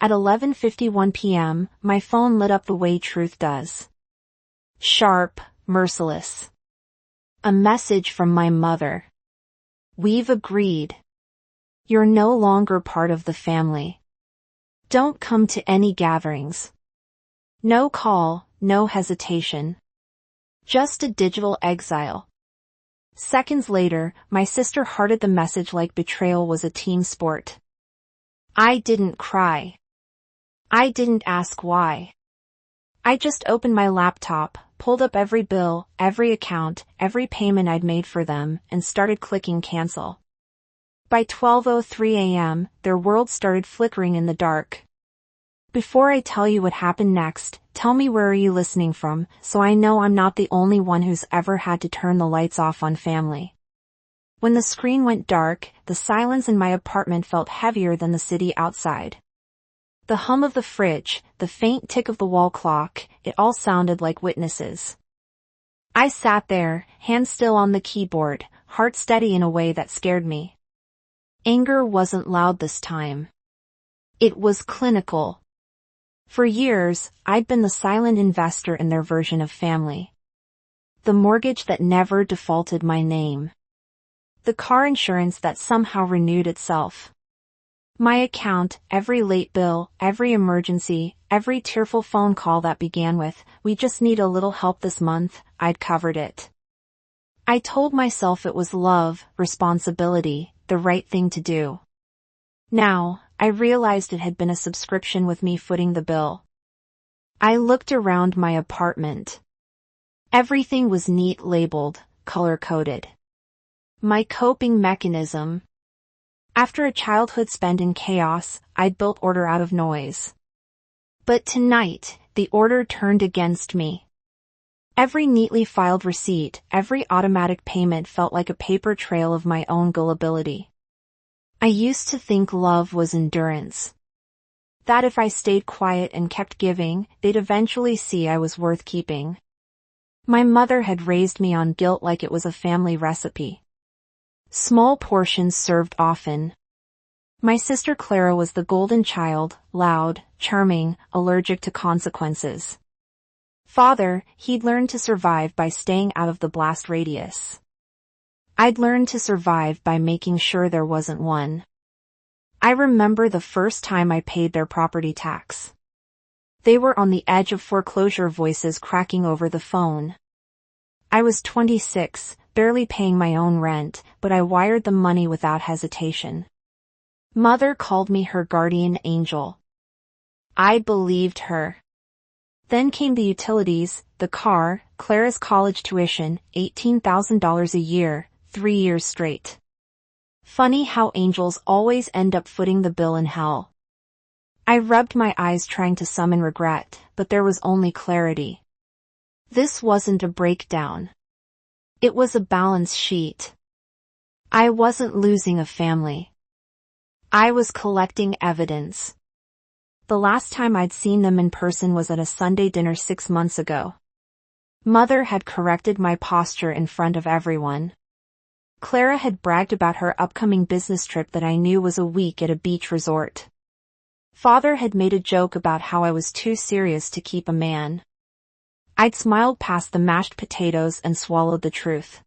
At 11:51 p.m., my phone lit up the way truth does. Sharp, merciless. A message from my mother. We've agreed. You're no longer part of the family. Don't come to any gatherings. No call, no hesitation. Just a digital exile. Seconds later, my sister hearted the message like betrayal was a team sport. I didn't cry. I didn't ask why. I just opened my laptop, pulled up every bill, every account, every payment I'd made for them, and started clicking cancel. By 12:03 a.m., their world started flickering in the dark. Before I tell you what happened next, tell me where are you listening from, so I know I'm not the only one who's ever had to turn the lights off on family. When the screen went dark, the silence in my apartment felt heavier than the city outside. The hum of the fridge, the faint tick of the wall clock, it all sounded like witnesses. I sat there, hand still on the keyboard, heart steady in a way that scared me. Anger wasn't loud this time. It was clinical. For years, I'd been the silent investor in their version of family. The mortgage that never defaulted my name. The car insurance that somehow renewed itself. My account, every late bill, every emergency, every tearful phone call that began with, "We just need a little help this month," I'd covered it. I told myself it was love, responsibility, the right thing to do. Now, I realized it had been a subscription with me footing the bill. I looked around my apartment. Everything was neat labeled, color-coded. My coping mechanism. After a childhood spent in chaos, I'd built order out of noise. But tonight, the order turned against me. Every neatly filed receipt, every automatic payment felt like a paper trail of my own gullibility. I used to think love was endurance. That if I stayed quiet and kept giving, they'd eventually see I was worth keeping. My mother had raised me on guilt like it was a family recipe. Small portions served often. My sister Clara was the golden child, loud, charming, allergic to consequences. Father, he'd learned to survive by staying out of the blast radius. I'd learned to survive by making sure there wasn't one. I remember the first time I paid their property tax. They were on the edge of foreclosure, voices cracking over the phone. I was 26, barely paying my own rent, but I wired the money without hesitation. Mother called me her guardian angel. I believed her. Then came the utilities, the car, Clara's college tuition, $18,000 a year, 3 years straight. Funny how angels always end up footing the bill in hell. I rubbed my eyes trying to summon regret, but there was only clarity. This wasn't a breakdown. It was a balance sheet. I wasn't losing a family. I was collecting evidence. The last time I'd seen them in person was at a Sunday dinner 6 months ago. Mother had corrected my posture in front of everyone. Clara had bragged about her upcoming business trip that I knew was a week at a beach resort. Father had made a joke about how I was too serious to keep a man. I'd smiled past the mashed potatoes and swallowed the truth.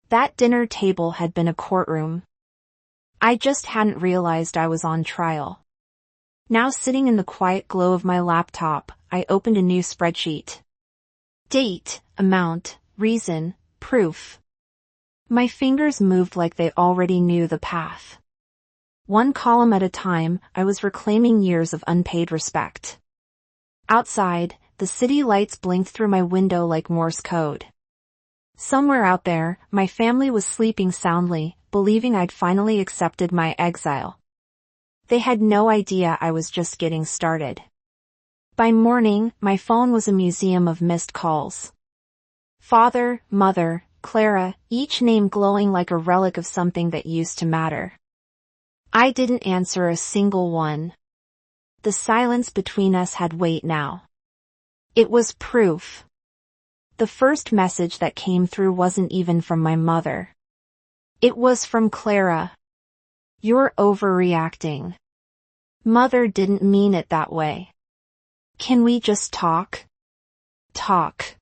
That dinner table had been a courtroom. I just hadn't realized I was on trial. Now sitting in the quiet glow of my laptop, I opened a new spreadsheet. Date, amount, reason, proof. My fingers moved like they already knew the path. One column at a time, I was reclaiming years of unpaid respect. Outside, the city lights blinked through my window like Morse code. Somewhere out there, my family was sleeping soundly, believing I'd finally accepted my exile. They had no idea I was just getting started. By morning, my phone was a museum of missed calls. Father, Mother, Clara, each name glowing like a relic of something that used to matter. I didn't answer a single one. The silence between us had weight now. It was proof. The first message that came through wasn't even from my mother. It was from Clara. "You're overreacting. Mother didn't mean it that way. Can we just talk? Talk.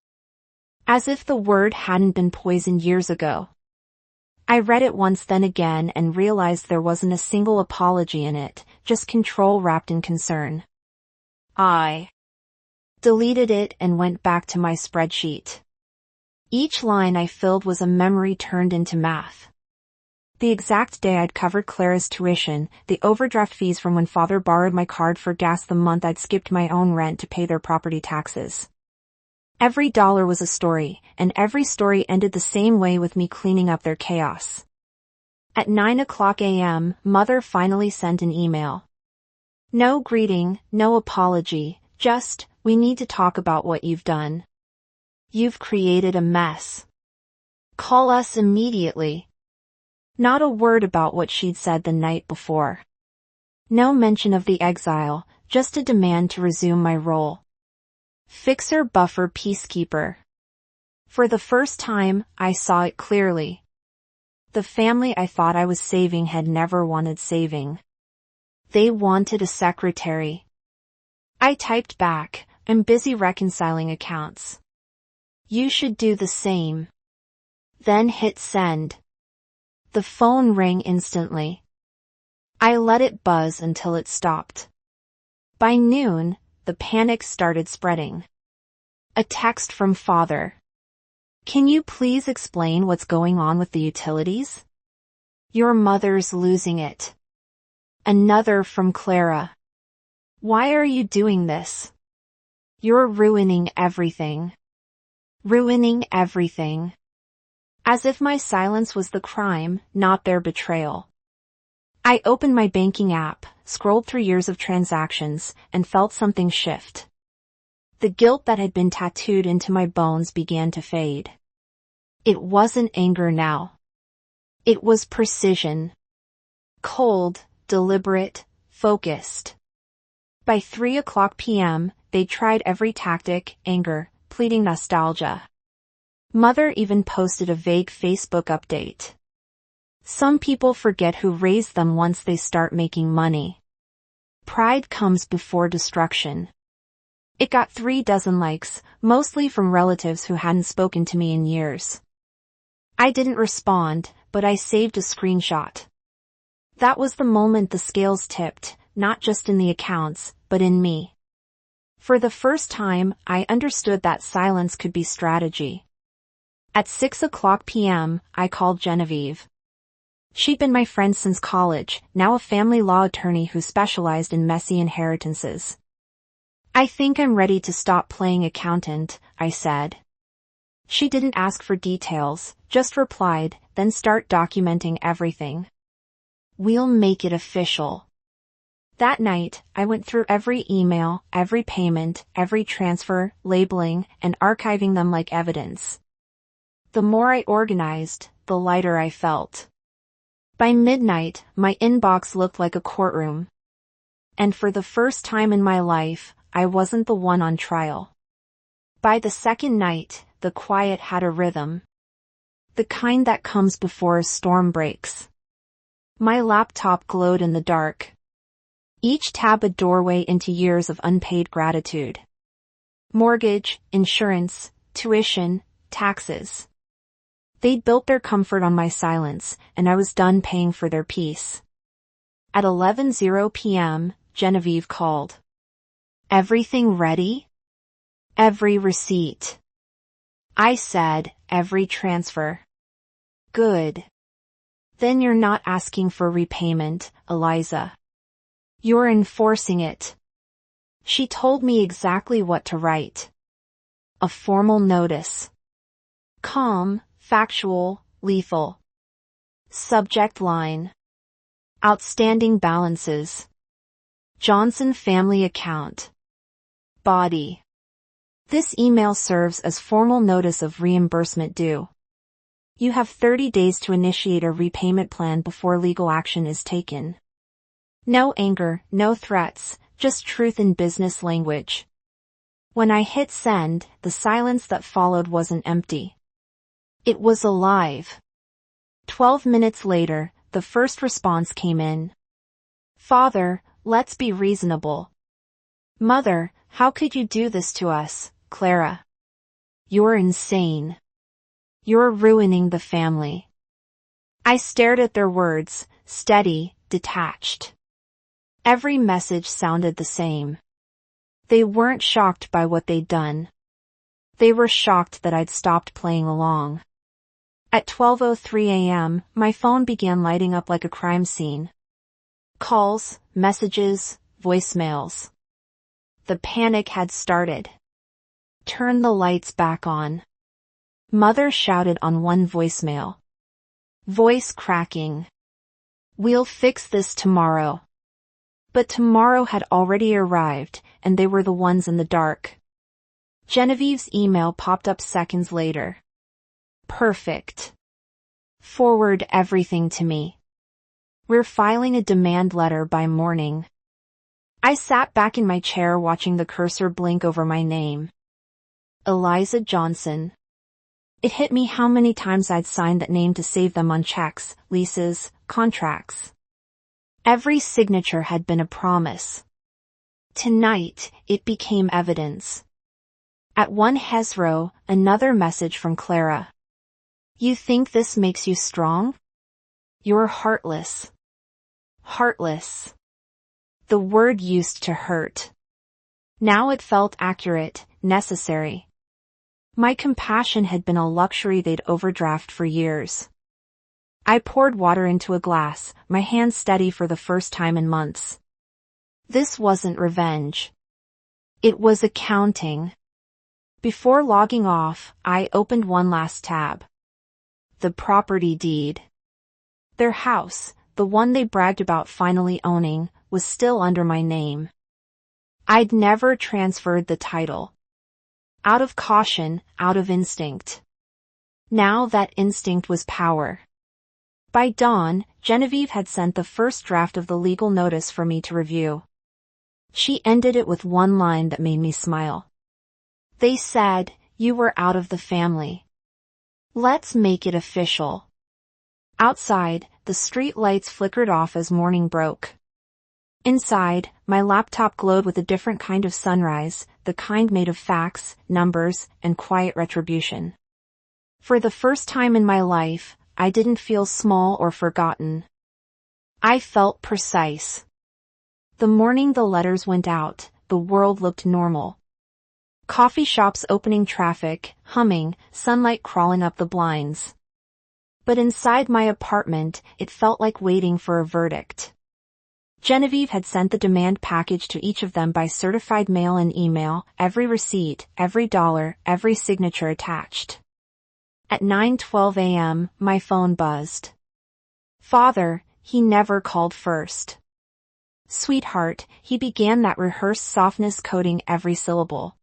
As if the word hadn't been poisoned years ago. I read it once then again and realized there wasn't a single apology in it, just control wrapped in concern. I deleted it and went back to my spreadsheet. Each line I filled was a memory turned into math. The exact day I'd covered Clara's tuition, the overdraft fees from when father borrowed my card for gas, the month I'd skipped my own rent to pay their property taxes. Every dollar was a story, and every story ended the same way, with me cleaning up their chaos. At 9:00 a.m., Mother finally sent an email. No greeting, no apology, just, we need to talk about what you've done. You've created a mess. Call us immediately. Not a word about what she'd said the night before. No mention of the exile, just a demand to resume my role. Fixer, buffer, peacekeeper. For the first time, I saw it clearly. The family I thought I was saving had never wanted saving. They wanted a secretary. I typed back, I'm busy reconciling accounts. You should do the same. Then hit send. The phone rang instantly. I let it buzz until it stopped. By noon, the panic started spreading. A text from father. Can you please explain what's going on with the utilities? Your mother's losing it. Another from Clara. Why are you doing this? You're ruining everything. Ruining everything. As if my silence was the crime, not their betrayal. I opened my banking app, scrolled through years of transactions, and felt something shift. The guilt that had been tattooed into my bones began to fade. It wasn't anger now. It was precision. Cold, deliberate, focused. By 3:00 p.m., they tried every tactic, anger, pleading, nostalgia. Mother even posted a vague Facebook update. Some people forget who raised them once they start making money. Pride comes before destruction. It got 36 likes, mostly from relatives who hadn't spoken to me in years. I didn't respond, but I saved a screenshot. That was the moment the scales tipped, not just in the accounts, but in me. For the first time, I understood that silence could be strategy. At 6:00 p.m., I called Genevieve. She'd been my friend since college, now a family law attorney who specialized in messy inheritances. I think I'm ready to stop playing accountant, I said. She didn't ask for details, just replied, then start documenting everything. We'll make it official. That night, I went through every email, every payment, every transfer, labeling, and archiving them like evidence. The more I organized, the lighter I felt. By midnight, my inbox looked like a courtroom. And for the first time in my life, I wasn't the one on trial. By the second night, the quiet had a rhythm. The kind that comes before a storm breaks. My laptop glowed in the dark. Each tab a doorway into years of unpaid gratitude. Mortgage, insurance, tuition, taxes. They'd built their comfort on my silence, and I was done paying for their peace. At 11:00 p.m., Genevieve called. Everything ready? Every receipt. I said, every transfer. Good. Then you're not asking for repayment, Eliza. You're enforcing it. She told me exactly what to write. A formal notice. Calm, factual, lethal. Subject line. Outstanding balances. Johnson family account. Body. This email serves as formal notice of reimbursement due. You have 30 days to initiate a repayment plan before legal action is taken. No anger, no threats, just truth in business language. When I hit send, the silence that followed wasn't empty. It was alive. 12 minutes later, the first response came in. Father, let's be reasonable. Mother, how could you do this to us, Clara? You're insane. You're ruining the family. I stared at their words, steady, detached. Every message sounded the same. They weren't shocked by what they'd done. They were shocked that I'd stopped playing along. At 12:03 a.m., my phone began lighting up like a crime scene. Calls, messages, voicemails. The panic had started. Turn the lights back on. Mother shouted on one voicemail. Voice cracking. We'll fix this tomorrow. But tomorrow had already arrived, and they were the ones in the dark. Genevieve's email popped up seconds later. Perfect. Forward everything to me. We're filing a demand letter by morning. I sat back in my chair watching the cursor blink over my name. Eliza Johnson. It hit me how many times I'd signed that name to save them on checks, leases, contracts. Every signature had been a promise. Tonight, it became evidence. At one hesro, another message from Clara. You think this makes you strong? You're heartless. Heartless. The word used to hurt. Now it felt accurate, necessary. My compassion had been a luxury they'd overdraft for years. I poured water into a glass, my hand steady for the first time in months. This wasn't revenge. It was accounting. Before logging off, I opened one last tab. The property deed. Their house, the one they bragged about finally owning, was still under my name. I'd never transferred the title. Out of caution, out of instinct. Now that instinct was power. By dawn, Genevieve had sent the first draft of the legal notice for me to review. She ended it with one line that made me smile. They said, you were out of the family. Let's make it official. Outside, the street lights flickered off as morning broke. Inside, my laptop glowed with a different kind of sunrise, the kind made of facts, numbers, and quiet retribution. For the first time in my life, I didn't feel small or forgotten. I felt precise. The morning the letters went out, the world looked normal. Coffee shops opening, traffic, humming, sunlight crawling up the blinds. But inside my apartment, it felt like waiting for a verdict. Genevieve had sent the demand package to each of them by certified mail and email, every receipt, every dollar, every signature attached. At 9:12 a.m., my phone buzzed. Father, he never called first. Sweetheart, he began that rehearsed softness coding every syllable.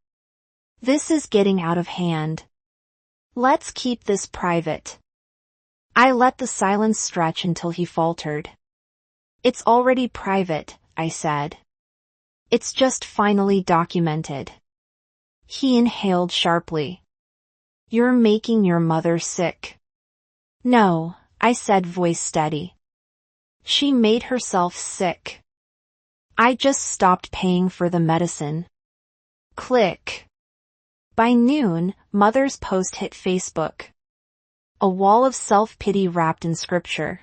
This is getting out of hand. Let's keep this private. I let the silence stretch until he faltered. It's already private, I said. It's just finally documented. He inhaled sharply. You're making your mother sick. No, I said, voice steady. She made herself sick. I just stopped paying for the medicine. Click. By noon, Mother's post hit Facebook. A wall of self-pity wrapped in scripture.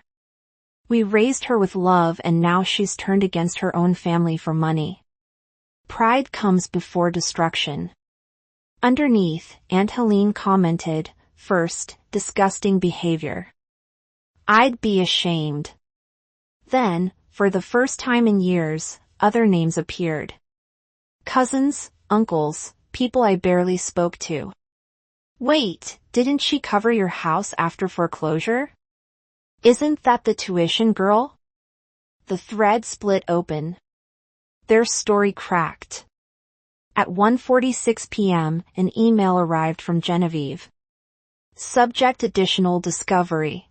We raised her with love and now she's turned against her own family for money. Pride comes before destruction. Underneath, Aunt Helene commented, first, disgusting behavior. I'd be ashamed. Then, for the first time in years, other names appeared. Cousins, uncles, people I barely spoke to. Wait, didn't she cover your house after foreclosure? Isn't that the tuition girl? The thread split open. Their story cracked. At 1:46 p.m., an email arrived from Genevieve. Subject: additional discovery.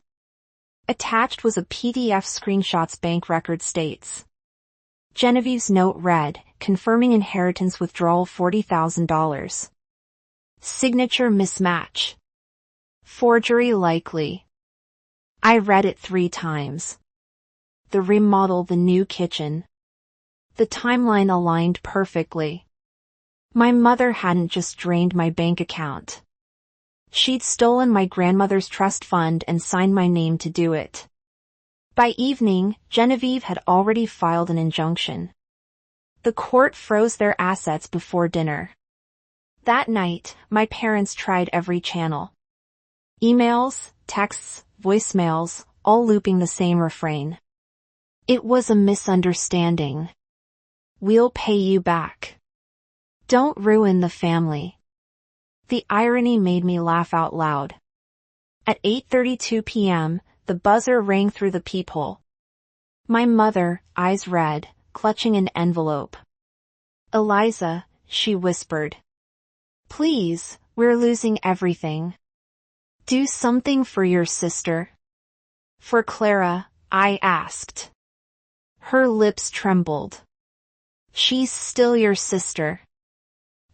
Attached was a PDF screenshots bank record states. Genevieve's note read, confirming inheritance withdrawal $40,000. Signature mismatch. Forgery likely. I read it 3 times. The remodel, the new kitchen. The timeline aligned perfectly. My mother hadn't just drained my bank account. She'd stolen my grandmother's trust fund and signed my name to do it. By evening, Genevieve had already filed an injunction. The court froze their assets before dinner. That night, my parents tried every channel. Emails, texts, voicemails, all looping the same refrain. It was a misunderstanding. We'll pay you back. Don't ruin the family. The irony made me laugh out loud. At 8:32 p.m., the buzzer rang through the peephole. My mother, eyes red, clutching an envelope. "Eliza," she whispered. "Please, we're losing everything. Do something for your sister." "For Clara?" I asked. Her lips trembled. "She's still your sister."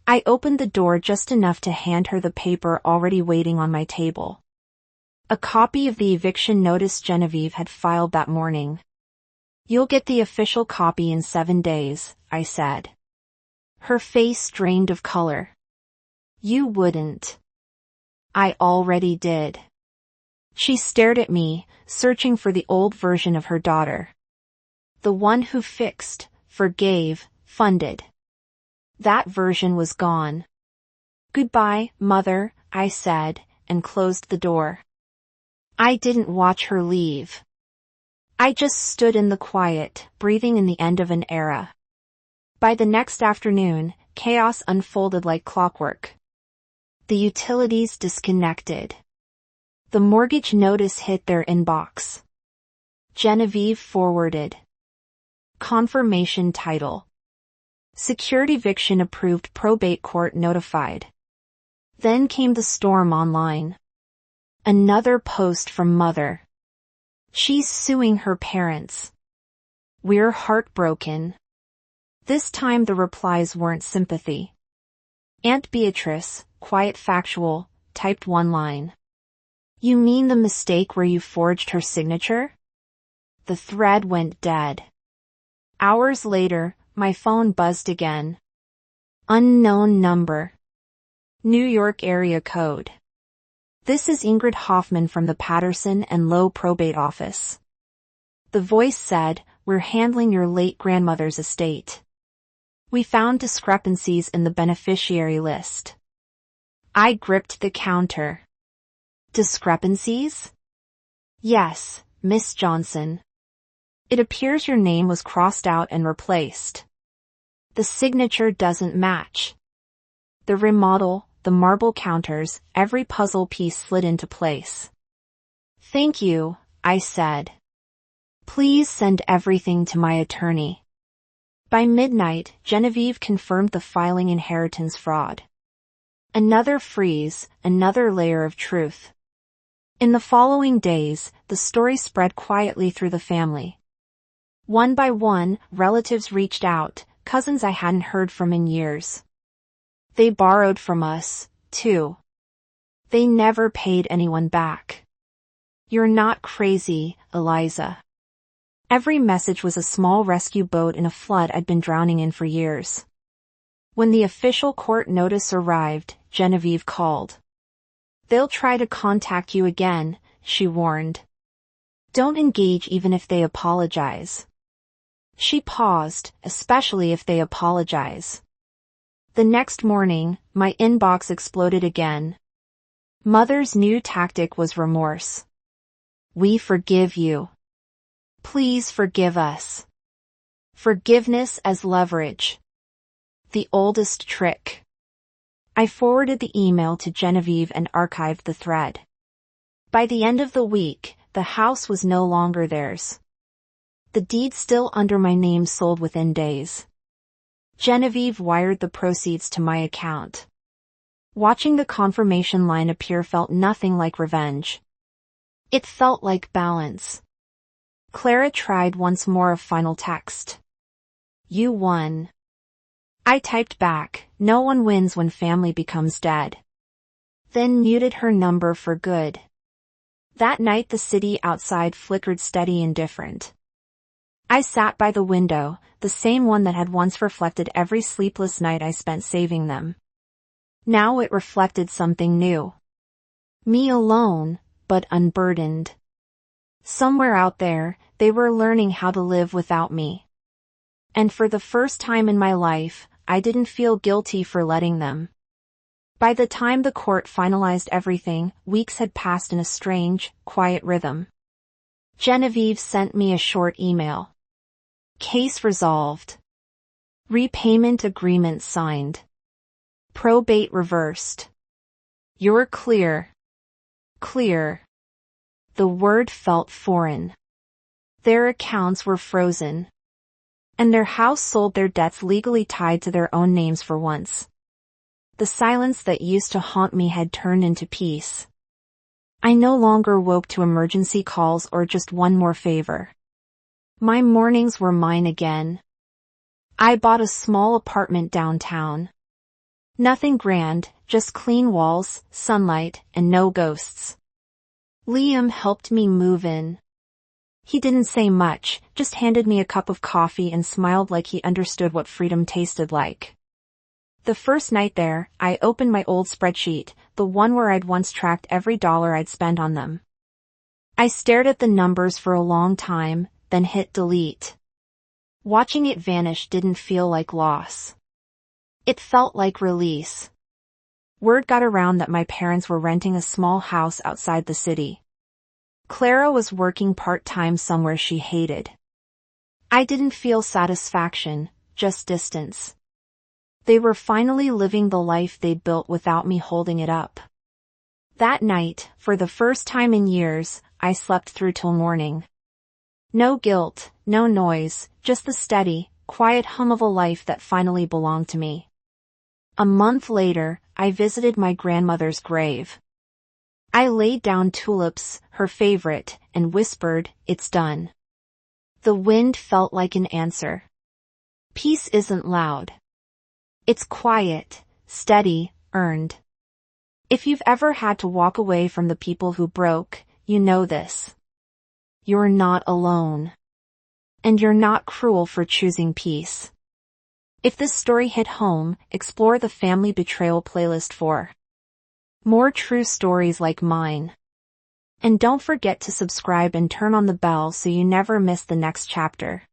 I opened the door just enough to hand her the paper already waiting on my table. A copy of the eviction notice Genevieve had filed that morning. "You'll get the official copy in 7 days," I said. Her face drained of color. "You wouldn't." "I already did." She stared at me, searching for the old version of her daughter. The one who fixed, forgave, funded. That version was gone. "Goodbye, Mother," I said, and closed the door. I didn't watch her leave. I just stood in the quiet, breathing in the end of an era. By the next afternoon, chaos unfolded like clockwork. The utilities disconnected. The mortgage notice hit their inbox. Genevieve forwarded. Confirmation title. Secured eviction approved, probate court notified. Then came the storm online. Another post from Mother. She's suing her parents. We're heartbroken. This time the replies weren't sympathy. Aunt Beatrice, quiet factual, typed one line. "You mean the mistake where you forged her signature?" The thread went dead. Hours later, my phone buzzed again. Unknown number. New York area code. "This is Ingrid Hoffman from the Patterson and Lowe probate office." The voice said, "We're handling your late grandmother's estate. We found discrepancies in the beneficiary list." I gripped the counter. "Discrepancies?" "Yes, Miss Johnson. It appears your name was crossed out and replaced. The signature doesn't match. The remodel, the marble counters, every puzzle piece slid into place." "Thank you," I said. "Please send everything to my attorney." By midnight, Genevieve confirmed the filing inheritance fraud. Another freeze, another layer of truth. In the following days, the story spread quietly through the family. One by one, relatives reached out, cousins I hadn't heard from in years. They borrowed from us, too. They never paid anyone back. "You're not crazy, Eliza." Every message was a small rescue boat in a flood I'd been drowning in for years. When the official court notice arrived, Genevieve called. "They'll try to contact you again," she warned. "Don't engage even if they apologize." She paused, "especially if they apologize." The next morning, my inbox exploded again. Mother's new tactic was remorse. "We forgive you. Please forgive us." Forgiveness as leverage. The oldest trick. I forwarded the email to Genevieve and archived the thread. By the end of the week, the house was no longer theirs. The deed still under my name sold within days. Genevieve wired the proceeds to my account. Watching the confirmation line appear felt nothing like revenge. It felt like balance. Clara tried once more, a final text. "You won." I typed back, "No one wins when family becomes dead." Then muted her number for good. That night the city outside flickered steady indifferent. I sat by the window, the same one that had once reflected every sleepless night I spent saving them. Now it reflected something new. Me alone, but unburdened. Somewhere out there, they were learning how to live without me. And for the first time in my life, I didn't feel guilty for letting them. By the time the court finalized everything, weeks had passed in a strange, quiet rhythm. Genevieve sent me a short email. Case resolved. Repayment agreement signed. Probate reversed. You're clear. Clear. The word felt foreign. Their accounts were frozen. And their house sold, their debts legally tied to their own names for once. The silence that used to haunt me had turned into peace. I no longer woke to emergency calls or just one more favor. My mornings were mine again. I bought a small apartment downtown. Nothing grand, just clean walls, sunlight, and no ghosts. Liam helped me move in. He didn't say much, just handed me a cup of coffee and smiled like he understood what freedom tasted like. The first night there, I opened my old spreadsheet, the one where I'd once tracked every dollar I'd spent on them. I stared at the numbers for a long time, then hit delete. Watching it vanish didn't feel like loss. It felt like release. Word got around that my parents were renting a small house outside the city. Clara was working part-time somewhere she hated. I didn't feel satisfaction, just distance. They were finally living the life they'd built without me holding it up. That night, for the first time in years, I slept through till morning. No guilt, no noise, just the steady, quiet hum of a life that finally belonged to me. A month later, I visited my grandmother's grave. I laid down tulips, her favorite, and whispered, "It's done." The wind felt like an answer. Peace isn't loud. It's quiet, steady, earned. If you've ever had to walk away from the people who broke, you know this. You're not alone. And you're not cruel for choosing peace. If this story hit home, explore the Family Betrayal playlist for more true stories like mine. And don't forget to subscribe and turn on the bell so you never miss the next chapter.